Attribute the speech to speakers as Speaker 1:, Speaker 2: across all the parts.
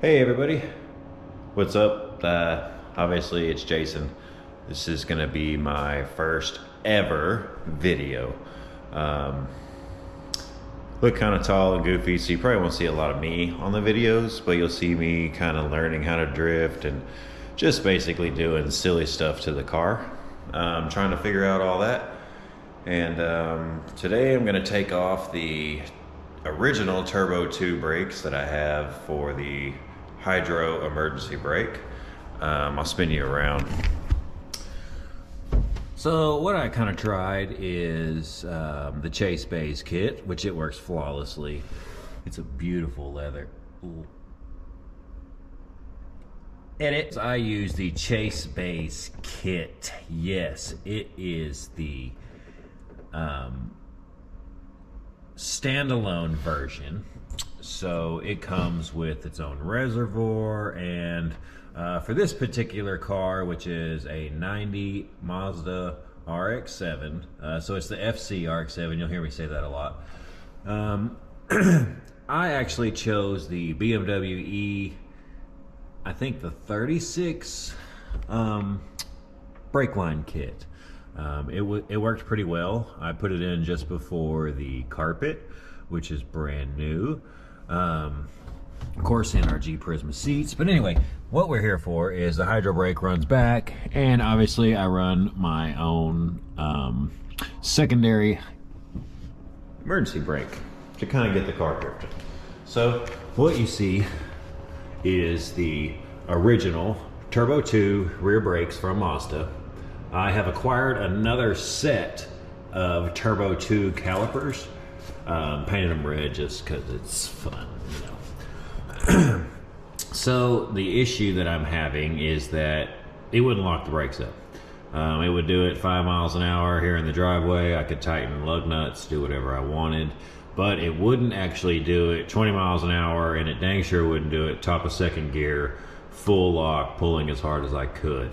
Speaker 1: Hey everybody, what's up? Obviously it's Jason. This is gonna be my first ever video. Look kind of tall and goofy, so you probably won't see a lot of me on the videos, but you'll see me kind of learning how to drift and just basically doing silly stuff to the car. Trying to figure out all that. And today I'm gonna take off the original Turbo 2 brakes that I have for the hydro emergency brake. I'll spin you around. So what I kind of tried is the Chase Base kit, which it works flawlessly. It's a beautiful leather. Ooh. Edit. I use the Chase Base kit. Yes, it is the standalone version. So it comes with its own reservoir, and for this particular car, which is a 90 Mazda RX7, so it's the FC RX7, you'll hear me say that a lot. I actually chose the BMW E, I think the 36 brake line kit. It worked pretty well. I put it in just before the carpet, which is brand new. Of course, in our G Prisma seats. But anyway, what we're here for is the hydro brake runs back, and obviously I run my own secondary emergency brake to kind of get the car drifting. So what you see is the original Turbo 2 rear brakes from Mazda. I have acquired another set of Turbo 2 calipers. Painted them red just because it's fun, you know. So the issue that I'm having is that it wouldn't lock the brakes up. It would do it 5 miles an hour here in the driveway. I could tighten lug nuts, do whatever I wanted, but it wouldn't actually do it 20 miles an hour, and it dang sure wouldn't do it top of second gear, full lock, pulling as hard as I could.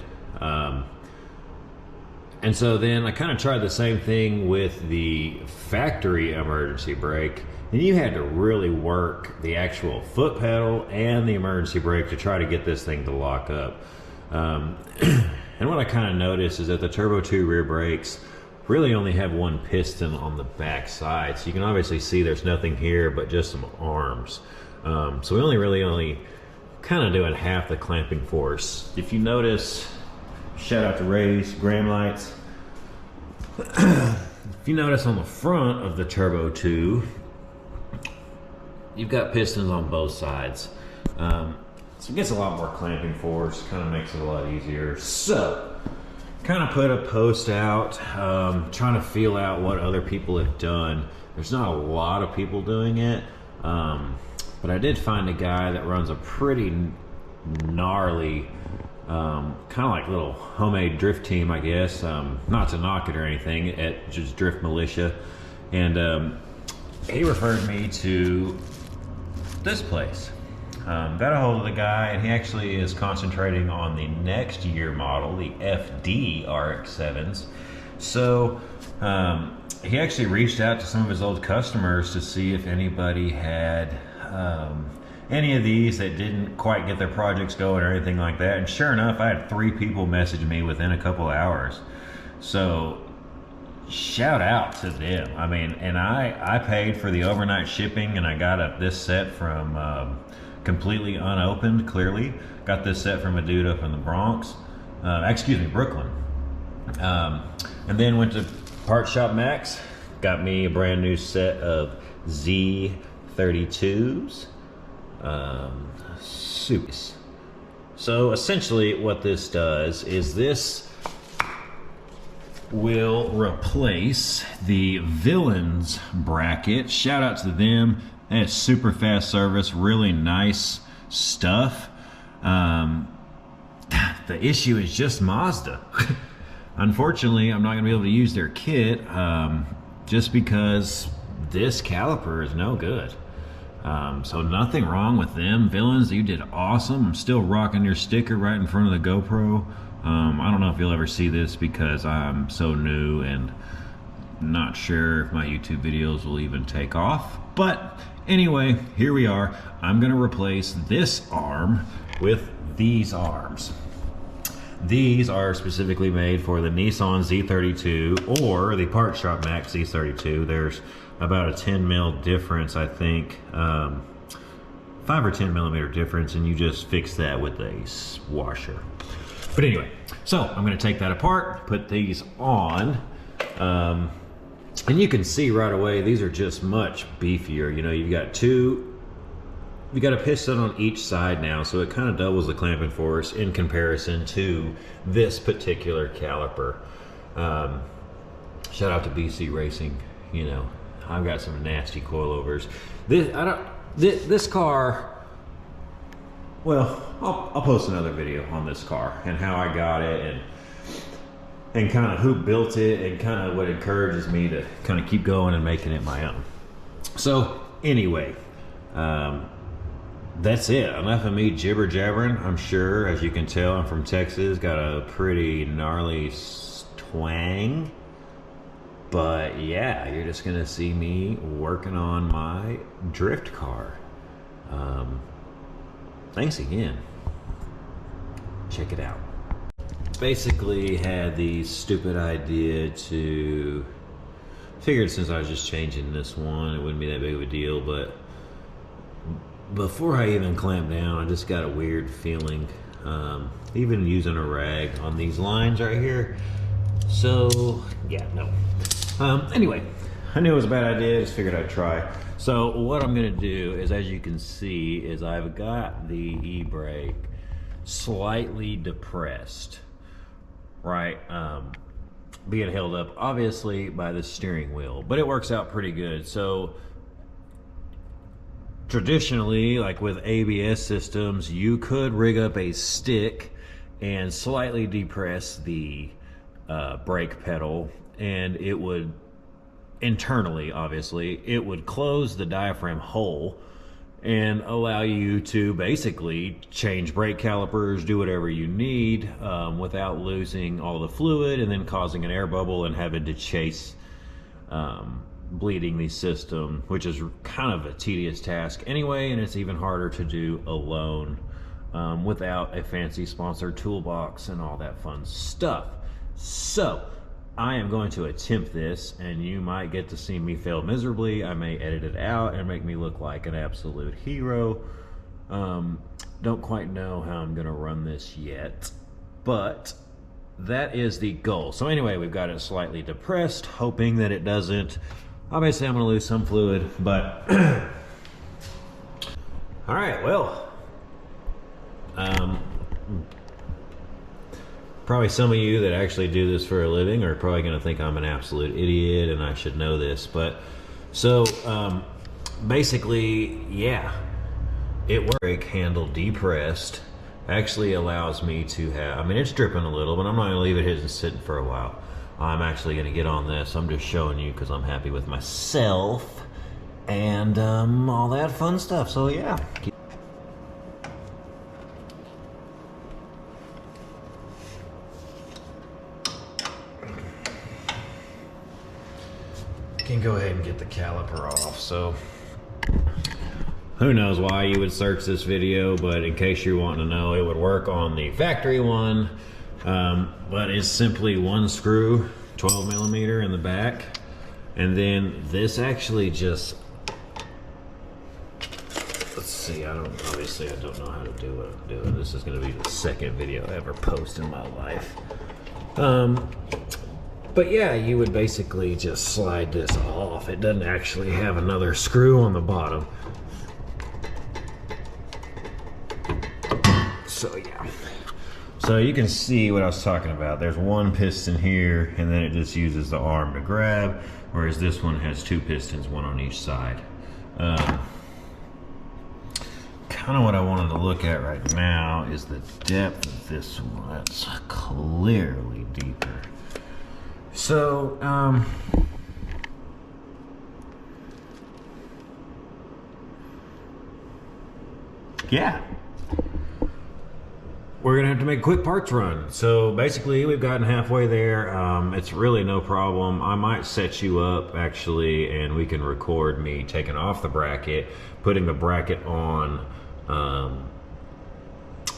Speaker 1: And so then I kind of tried the same thing with the factory emergency brake, and you had to really work the actual foot pedal and the emergency brake to try to get this thing to lock up. And what I kind of noticed is that the Turbo 2 rear brakes really only have one piston on the back side. So you can obviously see there's nothing here but just some arms. So we only kind of doing half the clamping force. If you notice, shout out to Ray's Graham lights. If you notice on the front of the Turbo 2, you've got pistons on both sides. So it gets a lot more clamping force, kind of makes it a lot easier. So, kind of put a post out, trying to feel out what other people have done. There's not a lot of people doing it, but I did find a guy that runs a pretty gnarly kind of like little homemade drift team, I guess. Not to knock it or anything, at just Drift Militia. And he referred me to this place. Got a hold of the guy, and he actually is concentrating on the next year model, the FD RX7s. So he actually reached out to some of his old customers to see if anybody had any of these that didn't quite get their projects going or anything like that. And sure enough, I had 3 people message me within a couple of hours. So shout out to them. I mean, and I paid for the overnight shipping, and I got this set from completely unopened, clearly. Got this set from a dude up in the Bronx, excuse me, Brooklyn. And then went to Part Shop Max, got me a brand new set of Z32s. So essentially what this does is this will replace the Villains bracket. Shout out to them. They had super fast service, really nice stuff. The issue is just Mazda. Unfortunately, I'm not gonna be able to use their kit just because this caliper is no good. So nothing wrong with them. Villains, you did awesome. I'm still rocking your sticker right in front of the GoPro. I don't know if you'll ever see this because I'm so new and not sure if my YouTube videos will even take off. But Anyway, here we are. I'm gonna replace this arm with these arms. These are specifically made for the Nissan Z32 or the Part Shop Max Z32. There's about a 10 mil difference, I think, 5 or 10 millimeter difference, and you just fix that with a washer. But anyway, so I'm gonna take that apart, put these on, and you can see right away, these are just much beefier. You know, you've got a piston on each side now, so it kind of doubles the clamping force in comparison to this particular caliper. Shout out to BC Racing. You know, I've got some nasty coilovers. This car, well, I'll post another video on this car and how I got it and kind of who built it and kind of what encourages me to kind of keep going and making it my own. So anyway, that's it. Enough of me jibber jabbering. I'm sure, as you can tell, I'm from Texas. Got a pretty gnarly twang. But yeah, you're just gonna see me working on my drift car. Thanks again. Check it out. Basically had the stupid idea to, figured since I was just changing this one, it wouldn't be that big of a deal, but before I even clamped down, I just got a weird feeling, even using a rag on these lines right here. So yeah, no. Anyway, I knew it was a bad idea, just figured I'd try. So what I'm gonna do is, as you can see, is I've got the e-brake slightly depressed, right? Being held up obviously by the steering wheel, but it works out pretty good. So traditionally, like with ABS systems, you could rig up a stick and slightly depress the brake pedal, and it would internally, obviously, it would close the diaphragm hole and allow you to basically change brake calipers, do whatever you need without losing all the fluid and then causing an air bubble and having to chase bleeding the system, which is kind of a tedious task anyway, and it's even harder to do alone without a fancy sponsored toolbox and all that fun stuff. So I am going to attempt this, and you might get to see me fail miserably. I may edit it out and make me look like an absolute hero. Don't quite know how I'm gonna run this yet, but that is the goal. So anyway, we've got it slightly depressed, hoping that it doesn't. Obviously I'm gonna lose some fluid, but all right, well, probably some of you that actually do this for a living are probably gonna think I'm an absolute idiot and I should know this, but so basically, yeah, it works. Brake handle depressed actually allows me to have, I mean, it's dripping a little, but I'm not gonna leave it here and sitting for a while. I'm actually gonna get on this. I'm just showing you because I'm happy with myself and all that fun stuff. So yeah. Can go ahead and get the caliper off. So who knows why you would search this video, but in case you're wanting to know, it would work on the factory one, but it's simply one screw, 12 millimeter in the back, and then this actually just, let's see, obviously I don't know how to do what I'm doing. This is going to be the second video I ever post in my life. But yeah, you would basically just slide this off. It doesn't actually have another screw on the bottom. So yeah. So you can see what I was talking about. There's one piston here, and then it just uses the arm to grab, whereas this one has two pistons, one on each side. Kind of what I wanted to look at right now is the depth of this one. That's clearly deeper. So, yeah. we're gonna have to make a quick parts run. So basically we've gotten halfway there. It's really no problem. I might set you up actually and we can record me taking off the bracket, putting the bracket on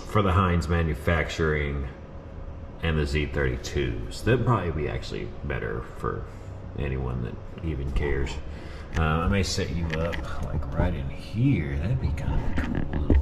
Speaker 1: for the HEINTZ manufacturing and the Z32s. That'd probably be actually better for anyone that even cares. I may set you up like right in here. That'd be kind of cool.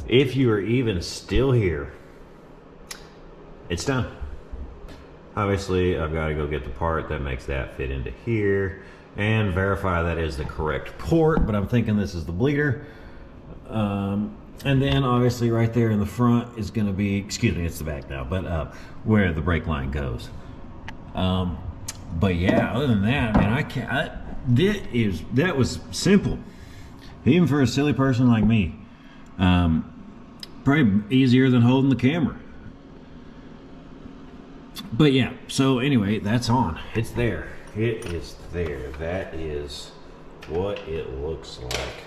Speaker 1: If you are even still here, it's done. Obviously, I've got to go get the part that makes that fit into here and verify that is the correct port, but I'm thinking this is the bleeder. And then obviously right there in the front is going to be, excuse me, it's the back now, but where the brake line goes. But yeah, other than that, I mean, that was simple. Even for a silly person like me. Probably easier than holding the camera. But yeah, so anyway, that's on. It's there. It is there. That is what it looks like.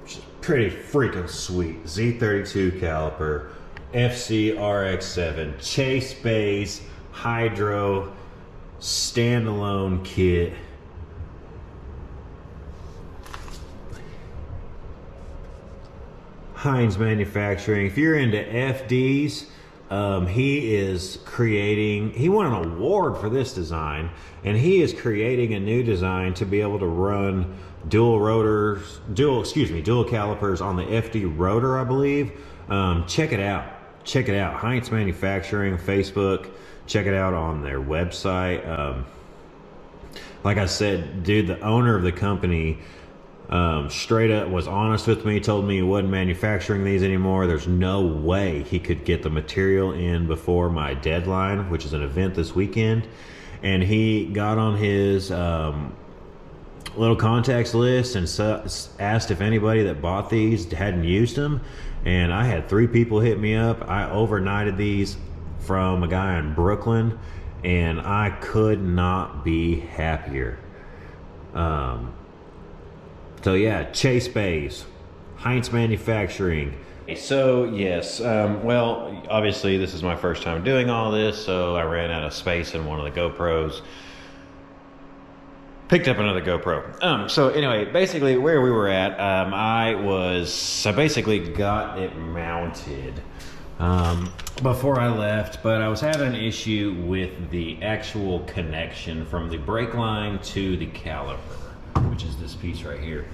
Speaker 1: Which is pretty freaking sweet. Z32 caliper, FC RX7, chase base, hydro, standalone kit. HEINTZ manufacturing. If you're into FDs, he won an award for this design, and he is creating a new design to be able to run dual calipers on the FD rotor, I believe. Check it out. Check it out. HEINTZ Manufacturing, Facebook. Check it out on their website. Like I said, dude, the owner of the company straight up was honest with me, told me he wasn't manufacturing these anymore. There's no way he could get the material in before my deadline, which is an event this weekend. And he got on his little contacts list and asked if anybody that bought these hadn't used them. And I had 3 people hit me up. I overnighted these from a guy in Brooklyn, and I could not be happier. So yeah, Chase Bays, HEINTZ Manufacturing, So yes, well, obviously this is my first time doing all this, so I ran out of space in one of the GoPros. Picked up another GoPro. So anyway, basically where we were at, I basically got it mounted before I left, but I was having an issue with the actual connection from the brake line to the caliper, which is this piece right here.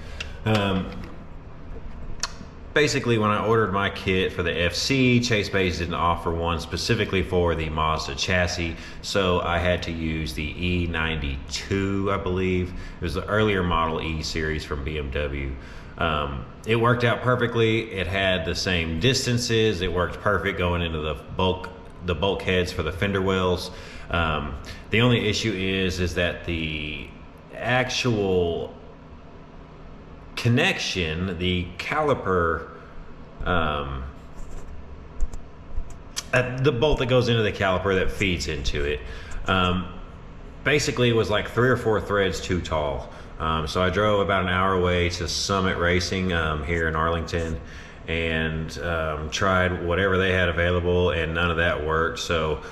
Speaker 1: Basically, when I ordered my kit for the FC, Chase Base didn't offer one specifically for the Mazda chassis, so I had to use the E92, I believe. It was the earlier model E series from BMW. It worked out perfectly. It had the same distances. It worked perfect going into the bulkheads for the fender wells. The only issue is that the actual connection, the caliper, the bolt that goes into the caliper that feeds into it, basically was like 3 or 4 threads too tall. So I drove about an hour away to Summit Racing here in Arlington and tried whatever they had available, and none of that worked. So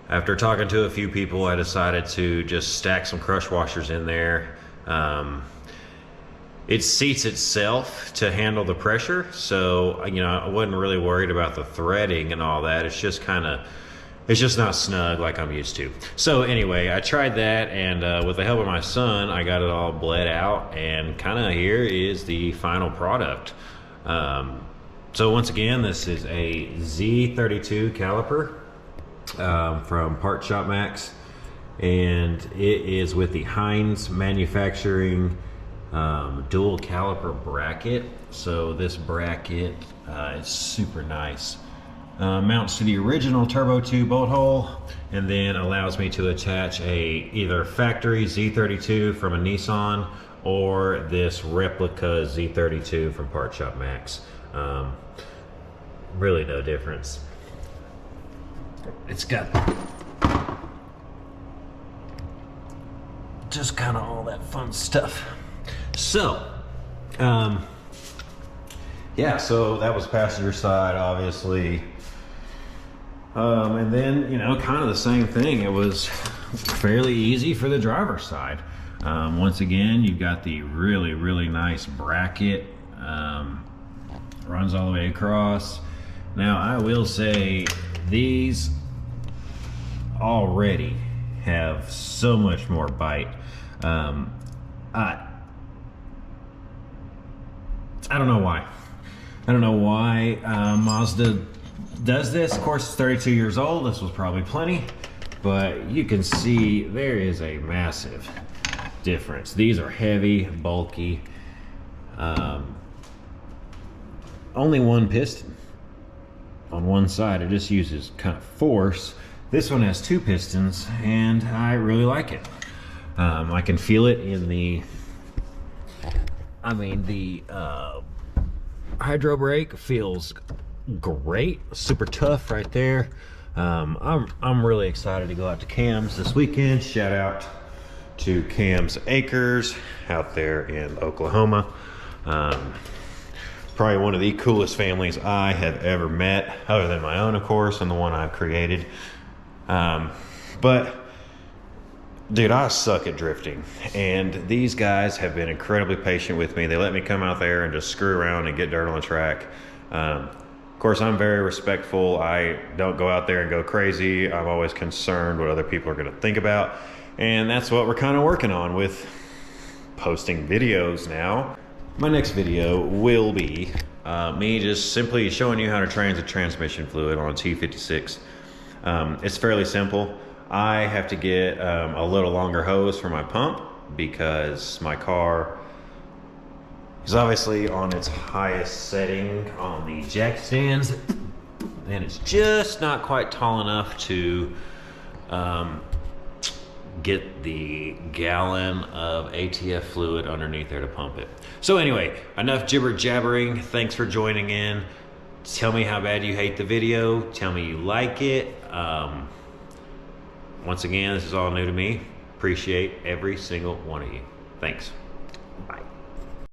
Speaker 1: after talking to a few people, I decided to just stack some crush washers in there. It seats itself to handle the pressure, so I wasn't really worried about the threading and all that. It's just not snug like I'm used to. So anyway, I tried that, and with the help of my son, I got it all bled out, and here is the final product. So once again, this is a Z32 caliper from Part Shop Max, and it is with the HEINTZ manufacturing dual caliper bracket. So this bracket is super nice. Mounts to the original Turbo 2 bolt hole, and then allows me to attach either factory Z32 from a Nissan or this replica Z32 from Part Shop Max. Really no difference. It's got just kind of all that fun stuff. So, yeah, so that was passenger side, obviously. And then, kind of the same thing. It was fairly easy for the driver's side. Once again, you've got the really, really nice bracket. Runs all the way across. Now, I will say these already have so much more bite. I don't know why. I don't know why Mazda does this. Of course, it's 32 years old. This was probably plenty, but you can see there is a massive difference. These are heavy, bulky. Only one piston on one side. It just uses kind of force. This one has 2 pistons, and I really like it. I can feel it in the hydro brake feels great, super tough right there. I'm really excited to go out to Cam's this weekend. Shout out to Cam's Acres out there in Oklahoma. Probably one of the coolest families I have ever met, other than my own, of course, and the one I've created. But dude, I suck at drifting, and these guys have been incredibly patient with me. They let me come out there and just screw around and get dirt on the track. Of course, I'm very respectful. I don't go out there and go crazy. I'm always concerned what other people are going to think about, and that's what we're kind of working on with posting videos now. My next video will be me just simply showing you how to transit transmission fluid on a T56. It's fairly simple. I have to get a little longer hose for my pump because my car is obviously on its highest setting on the jack stands, and it's just not quite tall enough to get the gallon of ATF fluid underneath there to pump it. So anyway, enough jibber jabbering. Thanks for joining in. Tell me how bad you hate the video. Tell me you like it. Once again, this is all new to me. Appreciate every single one of you. Thanks. Bye.